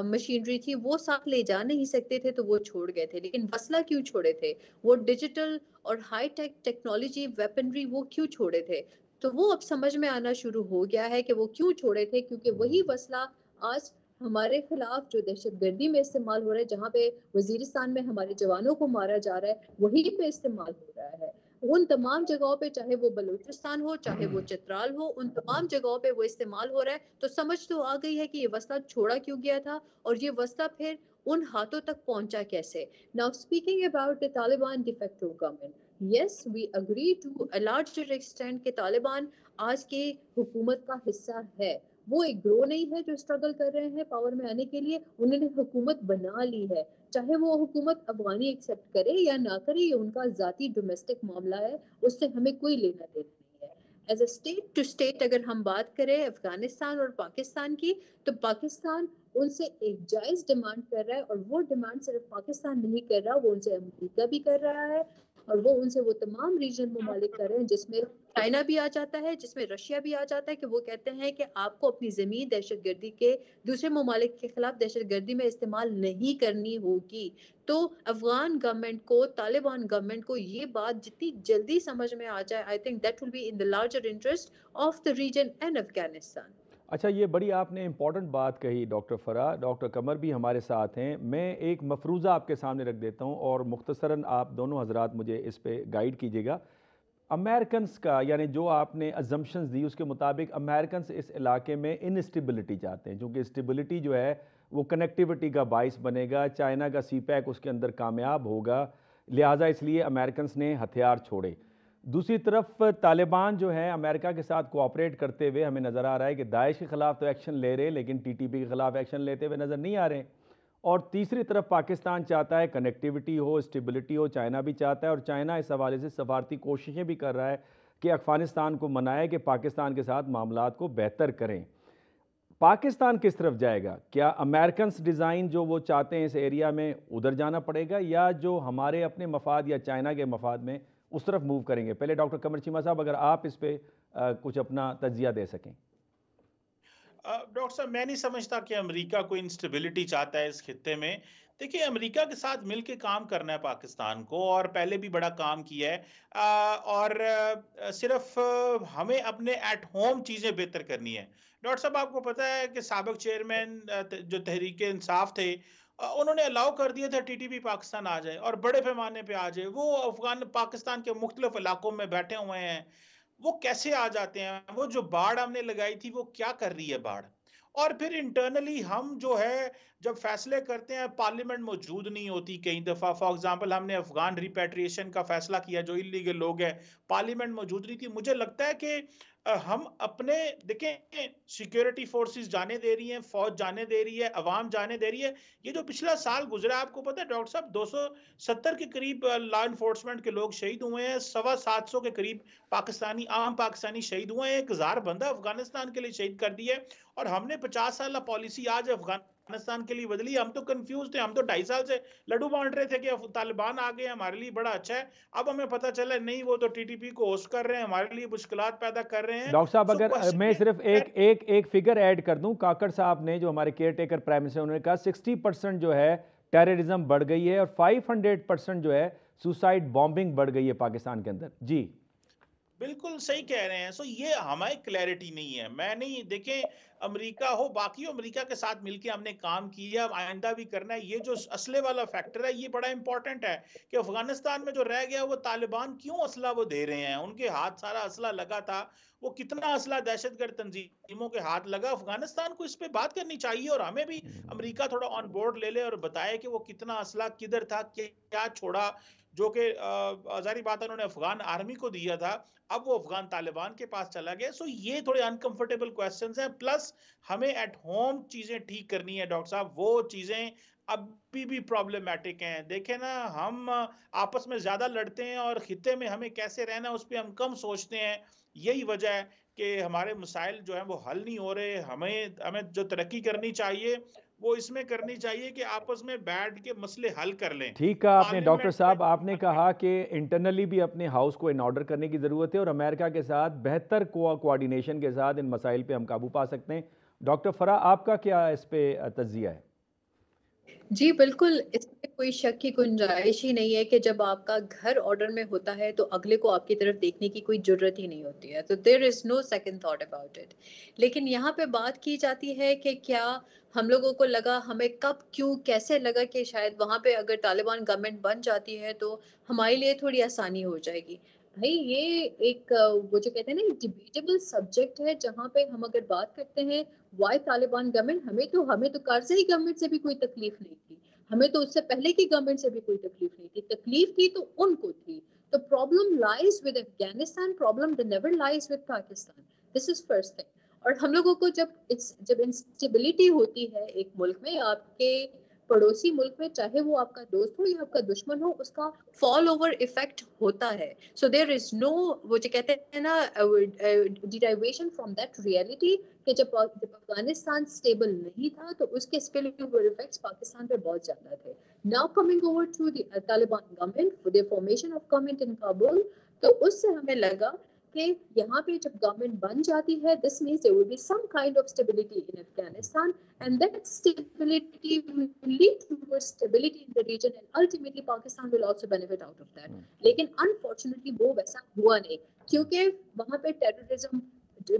مشینری تھی وہ ساتھ لے جا نہیں سکتے تھے تو وہ چھوڑ گئے تھے. لیکن وسلہ کیوں چھوڑے تھے؟ وہ ڈیجیٹل اور ہائی ٹیک ٹیکنالوجی ویپنری وہ کیوں چھوڑے تھے؟ تو وہ اب سمجھ میں آنا شروع ہو گیا ہے کہ وہ کیوں چھوڑے تھے، کیونکہ وہی وسلہ آج ہمارے خلاف جو دہشت گردی میں استعمال ہو رہا ہے، جہاں پہ وزیرستان میں ہمارے جوانوں کو مارا جا رہا ہے وہی پہ استعمال ہو رہا ہے. ان تمام جگہوں پہ، چاہے وہ بلوچستان ہو چاہے وہ چترال ہو، ان تمام جگہوں پہ وہ استعمال ہو رہا ہے. تو سمجھ تو آ گئی ہے کہ یہ وسلہ چھوڑا کیوں گیا تھا اور یہ وسلہ پھر ان ہاتھوں تک پہنچا کیسے. Now speaking about the Taliban de facto government, yes we agree to a larger extent کہ طالبان آج کے حکومت کا حصہ ہے. وہ ایک گروہ نہیں ہے جو اسٹرگل کر رہے ہیں پاور میں آنے کے لیے، انہوں نے حکومت بنا لی ہے. چاہے وہ حکومت افغانی ایکسیپٹ کرے یا نہ کرے، یہ ان کا ذاتی ڈومیسٹک معاملہ ہے، اس سے ہمیں کوئی لینا دینا نہیں ہے. As a state to state اگر ہم بات کریں افغانستان اور پاکستان کی، تو پاکستان ان سے ایک جائز ڈیمانڈ کر رہا ہے، اور وہ ڈیمانڈ صرف پاکستان نہیں کر رہا، وہ ان سے امریکہ بھی کر رہا ہے، اور وہ ان سے وہ تمام ریجن ممالک کر رہے ہیں جس میں چائنا بھی آ جاتا ہے، جس میں رشیا بھی آ جاتا ہے، کہ وہ کہتے ہیں کہ آپ کو اپنی زمین دہشت گردی کے دوسرے ممالک کے خلاف دہشت گردی میں استعمال نہیں کرنی ہوگی۔ تو افغان گورنمنٹ کو، طالبان گورنمنٹ کو یہ بات جتنی جلدی سمجھ میں آ جائے، I think that will be in the larger interest of the region and Afghanistan. اچھا، یہ بڑی آپ نے امپورٹنٹ بات کہی ڈاکٹر فرا، ڈاکٹر قمر بھی ہمارے ساتھ ہیں۔ میں ایک مفروضہ آپ کے سامنے رکھ دیتا ہوں اور مختصراً آپ دونوں حضرات مجھے اس پہ گائیڈ کیجیے گا۔ امریکنز کا، یعنی جو آپ نے ازمپشنز دی اس کے مطابق امریکنز اس علاقے میں انسٹیبلٹی چاہتے ہیں، چونکہ اسٹیبلٹی جو ہے وہ کنیکٹیوٹی کا باعث بنے گا، چائنا کا سی پیک اس کے اندر کامیاب ہوگا، لہٰذا اس لیے امریکنز نے ہتھیار چھوڑے۔ دوسری طرف طالبان جو ہے امریکہ کے ساتھ کوآپریٹ کرتے ہوئے ہمیں نظر آ رہا ہے کہ داعش کے خلاف تو ایکشن لے رہے لیکن ٹی ٹی پی کے خلاف ایکشن لیتے ہوئے نظر نہیں آ رہے۔ اور تیسری طرف پاکستان چاہتا ہے کنیکٹیوٹی ہو، اسٹیبلٹی ہو، چائنا بھی چاہتا ہے، اور چائنا اس حوالے سے سفارتی کوششیں بھی کر رہا ہے کہ افغانستان کو منائے کہ پاکستان کے ساتھ معاملات کو بہتر کریں۔ پاکستان کس طرف جائے گا؟ کیا امریکنز ڈیزائن جو وہ چاہتے ہیں اس ایریا میں ادھر جانا پڑے گا، یا جو ہمارے اپنے مفاد یا چائنا کے مفاد میں اس طرف موو کریں گے؟ پہلے ڈاکٹر قمر چیمہ صاحب اگر آپ اس پہ کچھ اپنا تجزیہ دے سکیں۔ ڈاکٹر صاحب، میں نہیں سمجھتا کہ امریکہ کوئی انسٹیبلٹی چاہتا ہے اس خطے میں۔ دیکھیں، امریکہ کے ساتھ مل کے کام کرنا ہے پاکستان کو، اور پہلے بھی بڑا کام کیا ہے، اور صرف ہمیں اپنے ایٹ ہوم چیزیں بہتر کرنی ہے۔ ڈاکٹر صاحب، آپ کو پتہ ہے کہ سابق چیئرمین جو تحریک انصاف تھے، انہوں نے الاؤ کر دیا تھا ٹی ٹی پی پاکستان آ جائے اور بڑے پیمانے پہ آ جائے۔ وہ پاکستان کے مختلف علاقوں میں بیٹھے ہوئے ہیں، وہ کیسے آ جاتے ہیں؟ وہ جو باڑ ہم نے لگائی تھی وہ کیا کر رہی ہے باڑ؟ اور پھر انٹرنلی ہم جو ہے جب فیصلے کرتے ہیں پارلیمنٹ موجود نہیں ہوتی کئی دفعہ۔ فار ایگزامپل ہم نے افغان ریپیٹریشن کا فیصلہ کیا، جو انلیگل لوگ ہیں، پارلیمنٹ موجود نہیں تھی۔ مجھے لگتا ہے کہ ہم اپنے، دیکھیں، سیکیورٹی فورسز جانے دے رہی ہیں، فوج جانے دے رہی ہے، عوام جانے دے رہی ہے۔ یہ جو پچھلا سال گزرا، آپ کو پتہ ہے ڈاکٹر صاحب 270 کے قریب لا انفورسمنٹ کے لوگ شہید ہوئے ہیں، 750 کے قریب عام پاکستانی شہید ہوئے ہیں، 1000 بندہ افغانستان کے لیے شہید کر دیے۔ اور ہم نے 50 سالہ پالیسی آج افغانستان کے لیے بدلی۔ ہم تو کنفیوز تھے، ہم تو 2.5 سال سے لڈو بانٹ رہے تھے کہ طالبان آ گئے ہمارے لیے بڑا اچھا ہے۔ اب ہمیں پتہ چلا نہیں، وہ تو ٹی ٹی پی کو ہوسٹ کر رہے ہیں، ہمارے لیے مشکلات پیدا کر رہے ہیں۔ ڈاکٹر صاحب اگر میں صرف ایک فگر ایڈ کر دوں، کاکڑ صاحب نے جو ہمارے کیئر ٹیکر پرائم منسٹر، انہوں نے کہا 60% جو ہے ٹیررزم بڑھ گئی ہے اور 500% جو ہے سوسائڈ بامبنگ بڑھ گئی ہے پاکستان کے اندر۔ جی بالکل صحیح کہہ رہے ہیں۔ یہ ہماری کلیئرٹی نہیں ہے۔ میں نہیں، دیکھیں، امریکہ ہو، باقی امریکہ کے ساتھ مل کے ہم نے کام کیا، آئندہ بھی کرنا ہے۔ یہ جو اسلحے والا فیکٹر ہے، یہ بڑا امپورٹنٹ ہے کہ افغانستان میں جو رہ گیا وہ طالبان کیوں اسلحہ وہ دے رہے ہیں؟ ان کے ہاتھ سارا اسلحہ لگا تھا، وہ کتنا اسلحہ دہشت گرد تنظیموں کے ہاتھ لگا؟ افغانستان کو اس پہ بات کرنی چاہیے، اور ہمیں بھی امریکہ تھوڑا آن بورڈ لے لے اور بتائے کہ وہ کتنا اسلحہ کدھر تھا، کیا چھوڑا، جو کہ ظاہری بات ہے انہوں نے افغان آرمی کو دیا تھا، اب وہ افغان طالبان کے پاس چلا گیا۔ یہ تھوڑے انکمفرٹیبل کویسچنز ہیں، پلس ہمیں ایٹ ہوم چیزیں ٹھیک کرنی ہے ڈاکٹر صاحب۔ وہ چیزیں ابھی بھی پرابلمٹک ہیں۔ دیکھیں نا، ہم آپس میں زیادہ لڑتے ہیں اور خطے میں ہمیں کیسے رہنا اس پہ ہم کم سوچتے ہیں۔ یہی وجہ ہے کہ ہمارے مسائل جو ہیں وہ حل نہیں ہو رہے۔ ہمیں جو ترقی کرنی چاہیے وہ اس میں کرنی چاہیے کہ آپس میں بیٹھ کے مسئلے حل کر لیں۔ ٹھیک کہا آپ نے ڈاکٹر صاحب، آپ نے کہا کہ انٹرنلی بھی اپنے ہاؤس کو ان آرڈر کرنے کی ضرورت ہے اور امریکہ کے ساتھ بہتر کوآرڈینیشن کے ساتھ ان مسائل پہ ہم قابو پا سکتے ہیں۔ ڈاکٹر فرا، آپ کا کیا اس پہ تجزیہ ہے؟ جی بالکل، اس میں کوئی شک کی گنجائش ہی نہیں ہے کہ جب آپ کا گھر آرڈر میں ہوتا ہے تو اگلے کو آپ کی طرف دیکھنے کی کوئی ضرورت ہی نہیں ہوتی ہے، تو دیر از نو سیکنڈ تھاٹ اباؤٹ اٹ۔ لیکن یہاں پہ بات کی جاتی ہے کہ کیا ہم لوگوں کو لگا، ہمیں کب، کیوں، کیسے لگا کہ شاید وہاں پہ اگر طالبان گورنمنٹ بن جاتی ہے تو ہمارے لیے تھوڑی آسانی ہو جائے گی۔ بھائی یہ ایک وہ جو کہتے ہیں نا ڈیبیٹیبل سبجیکٹ ہے، جہاں پہ ہم اگر بات کرتے ہیں وائی طالبان گورنمنٹ، ہمیں تو کارزئی گورنمنٹ سے بھی کوئی تکلیف نہیں تھی، ہمیں تو اس سے پہلے کی گورنمنٹ سے بھی کوئی تکلیف نہیں تھی، تکلیف تھی تو ان کو تھی۔ تو problem lies with Afghanistan, problem never lies with Pakistan, this is first thing. اور ہم لوگوں کو جب انسٹیبلٹی ہوتی ہے ایک ملک میں، آپ کے پڑوسی ملک میں چاہے وہ آپ کا دوست ہو یا آپ کا دشمن ہو اس کا فال اوور افیکٹ ہوتا ہے. سو دیر از نو وہ جو کہتے ہیں نا ڈیرائیویشن فرام دیٹ ریئلٹی کہ جب افغانستان اسٹیبل نہیں تھا تو اس کے اسپل اوور افیکٹس پاکستان پہ بہت زیادہ تھے. Now coming over to the Taliban government with the formation of government in Kabul, تو اس سے ہمیں لگا کہ یہاں پہ جب گورنمنٹ بن جاتی ہے this means there will be some kind of stability in Afghanistan and that stability will lead towards stability in the region and ultimately Pakistan will also benefit out of that. لیکن unfortunately وہ ویسا ہوا نہیں کیونکہ وہاں پہ terrorism,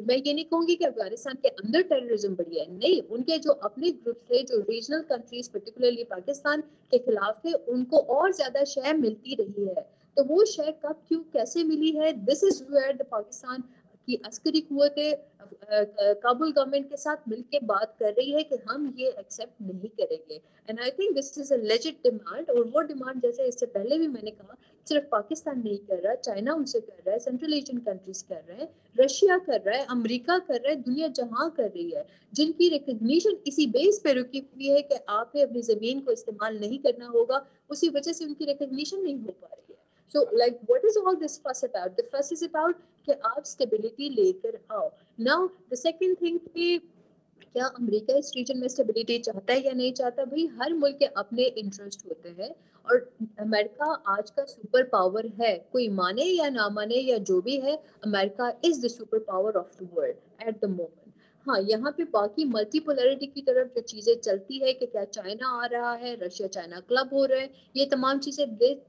میں یہ نہیں کہوں گی کہ افغانستان کے اندر ٹیررزم بڑھی ہے, نہیں, ان کے جو اپنے گروپ تھے جو ریجنل کنٹریز پرٹیکولرلی پاکستان کے خلاف تھے ان کو اور زیادہ شے ملتی رہی ہے. تو وہ شے کب کیوں کیسے ملی ہے, this is where the Pakistan کی عسکری قوتیں کابل گورنمنٹ کے ساتھ مل کے بات کر رہی ہے کہ ہم یہ ایکسیپٹ نہیں کریں گے. And I think this is a legit demand, اور وہ ڈیمانڈ جیسے اس سے پہلے بھی میں نے کہا صرف پاکستان نہیں کر رہا, چائنا ان سے کر رہا ہے, سینٹرل ایشین کنٹریز کر رہے ہیں, رشیا کر رہا ہے, امریکہ کر رہا ہے, دنیا جہاں کر رہی ہے, جن کی ریکگنیشن اسی بیس پہ رکی ہوئی ہے کہ آپ نے اپنی زمین کو استعمال نہیں کرنا ہوگا, اسی وجہ سے ان کی ریکگنیشن نہیں ہو پا رہی ہے. So like what is all this fuss about? The fuss is about کہ آپ stability لے کر آؤ. Now the second thing کہ کیا امریکہ اس ریجن میں stability چاہتا ہے یا نہیں چاہتا, بھائی ہر ملک کے اپنے انٹرسٹ ہوتے ہیں اور امریکہ آج کا سپر پاور ہے, کوئی مانے یا نہ مانے یا جو بھی ہے, امریکہ از the super power of the world at the moment. ہاں یہاں پہ باقی ملٹی پولرٹی کی طرف جو چیزیں چلتی ہے کہ کیا چائنا آ رہا ہے, رشیا چائنا کلب ہو رہے ہیں, یہ تمام چیزیں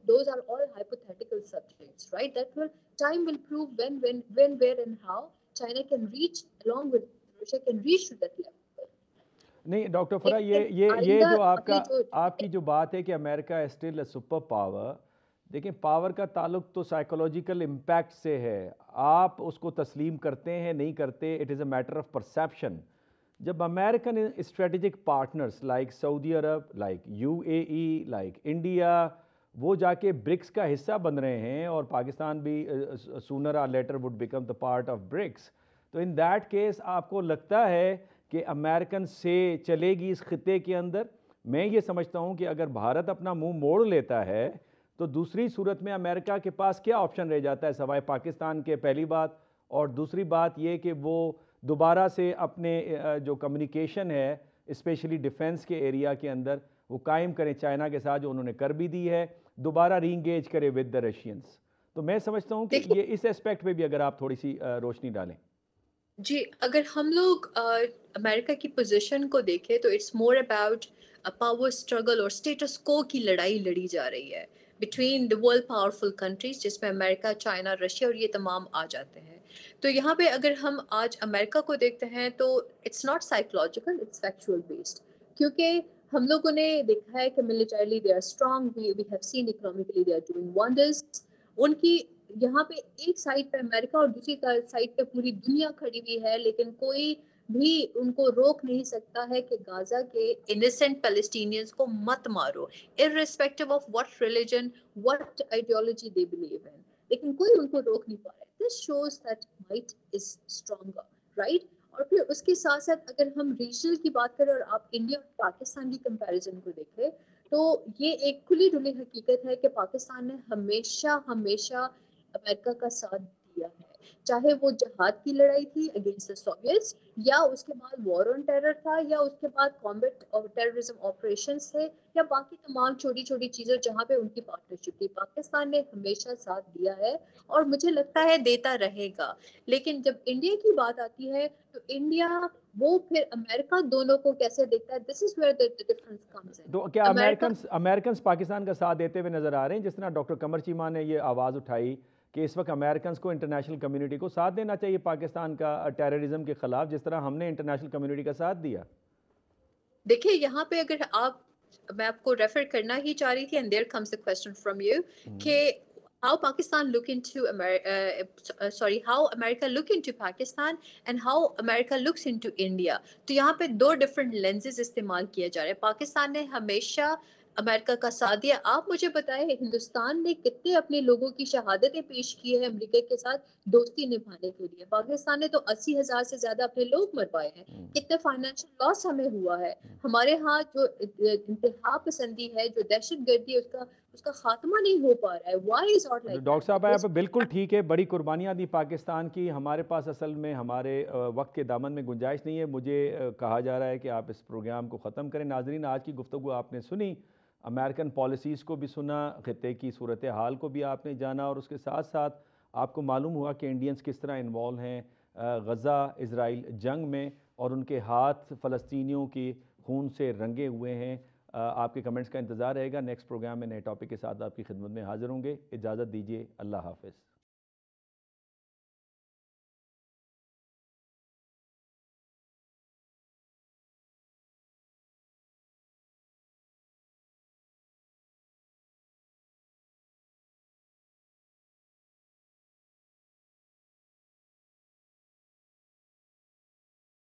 those are all hypothetical subjects, right? That will time will prove when where and how China can reach along with Russia can reach to that level. نہیں ڈاکٹر فرح, یہ جو آپ کی جو بات ہے کہ امریکہ ہے اسٹل اے سپر پاور, دیکھیں پاور کا تعلق تو سائیکولوجیکل امپیکٹ سے ہے, آپ اس کو تسلیم کرتے ہیں نہیں کرتے, it is a matter of perception. جب امریکن اسٹریٹجک پارٹنرز لائک سعودی عرب, لائک UAE, لائک انڈیا, وہ جا کے برکس کا حصہ بن رہے ہیں اور پاکستان بھی sooner or later would become the part of BRICS, تو ان دیٹ کیس آپ کو لگتا ہے کہ امریکن سے چلے گی اس خطے کے اندر؟ میں یہ سمجھتا ہوں کہ اگر بھارت اپنا منہ موڑ لیتا ہے تو دوسری صورت میں امریکہ کے پاس کیا آپشن رہ جاتا ہے سوائے پاکستان کے, پہلی بات, اور دوسری بات یہ کہ وہ دوبارہ سے اپنے جو کمیونیکیشن ہے اسپیشلی ڈیفنس کے ایریا کے اندر وہ قائم کریں چائنا کے ساتھ, جو انہوں نے کر بھی دی ہے, دوبارہ ری انگیج کرے ود دا رشینز. تو میں سمجھتا ہوں کہ یہ اس اسپیکٹ پہ بھی اگر آپ تھوڑی سی روشنی ڈالیں. جی, اگر ہم لوگ امریکہ کی پوزیشن کو دیکھیں تو it's more about power struggle اور اسٹیٹس کو کی لڑائی لڑی جا رہی ہے between the world powerful countries, جس میں امریکہ, چائنا, رشیا اور یہ تمام آ جاتے ہیں. تو یہاں پہ اگر ہم آج امریکہ کو دیکھتے ہیں تو it's not psychological, it's factual based, کیونکہ ہم لوگوں نے دیکھا ہے کہ militarily they are strong, we have seen economically they are doing wonders. ان کی یہاں پہ ایک سائڈ پہ امریکہ اور دوسری سائڈ پہ پوری دنیا کھڑی ہوئی ہے, لیکن کوئی بھی ان کو روک نہیں سکتا ہے کہ غازہ کے انیسنٹ پیلسٹینینز کو مت مارو, irrespective of what religion, what ideology they believe in. لیکن کوئی ان کو روک نہیں پا رہا ہے. This shows that might is stronger, right? اور پھر اس کے ساتھ ساتھ اگر ہم ریجنل کی بات کریں اور آپ انڈیا اور پاکستان کی کمپیریزن کو دیکھیں تو یہ ایک کھلی ڈلی حقیقت ہے کہ پاکستان نے ہمیشہ امریکہ کا ساتھ دیا ہے, چاہے وہ جہاد کی لڑائی تھی اگینسٹ سوویٹس, یا اس کے بعد وار آن ٹیرر تھا, یا اس کے بعد کامبیٹ اور ٹیررزم آپریشنز تھے, یا باقی تمام چھوٹی چھوٹی چیزیں جہاں پہ ان کی پارٹنرشپ تھی. پاکستان نے ہمیشہ ساتھ دیا ہے اور مجھے لگتا ہے دیتا رہے گا. لیکن جب انڈیا کی بات آتی ہے تو انڈیا وہ پھر امریکہ دونوں کو کیسے دیکھتا ہے, this is where the difference comes in. تو کیا امریکنز پاکستان کا ساتھ دیتے ہوئے نظر آ رہے ہیں, جس طرح ڈاکٹر قمر چیمہ نے یہ آواز اٹھائی کہ اس وقت امریکنز کو انٹرنیشنل کمیونٹی کو ساتھ دینا چاہیے پاکستان کا ٹیررزم کے خلاف, جس طرح ہم نے انٹرنیشنل کمیونٹی کا ساتھ دیا؟ دیکھیے یہاں پہ اگر میں آپ کو ریفر کرنا ہی چاہ رہی تھی, and there comes the question from you, کہ how Pakistan look into how America look into Pakistan and how America looks into India. تو یہاں پہ دو ڈفرنٹ لینزز استعمال کیا جا رہے ہیں. پاکستان نے ہمیشہ امریکہ کا ساتھ دیا. آپ مجھے بتائیں ہندوستان نے کتنے اپنے لوگوں کی شہادتیں پیش کی ہے امریکہ کے ساتھ دوستی نبھانے کے لیے. پاکستان نے تو 80,000 سے زیادہ اپنے لوگ مروائے ہیں. کتنے فائنینشیل لاس ہمیں ہوا ہے. ہمارے ہاں جو انتہا پسندی ہے، جو دہشت گردی ہے، اس کا خاتمہ نہیں ہو پا رہا ہے. Why is not like doctor صاحب آپ بالکل ٹھیک ہے، بڑی قربانیاں دی پاکستان کی. ہمارے پاس اصل میں ہمارے وقت کے دامن میں گنجائش نہیں ہے. مجھے کہا جا رہا ہے کہ آپ اس پروگرام کو ختم کریں. ناظرین، آج کی گفتگو آپ نے سنی، امریکن پالیسیز کو بھی سنا، خطے کی صورتحال کو بھی آپ نے جانا، اور اس کے ساتھ ساتھ آپ کو معلوم ہوا کہ انڈینز کس طرح انوالو ہیں غزہ اسرائیل جنگ میں، اور ان کے ہاتھ فلسطینیوں کی خون سے رنگے ہوئے ہیں. آپ کے کمنٹس کا انتظار رہے گا. نیکسٹ پروگرام میں نئے ٹاپک کے ساتھ آپ کی خدمت میں حاضر ہوں گے. اجازت دیجیے. اللہ حافظ.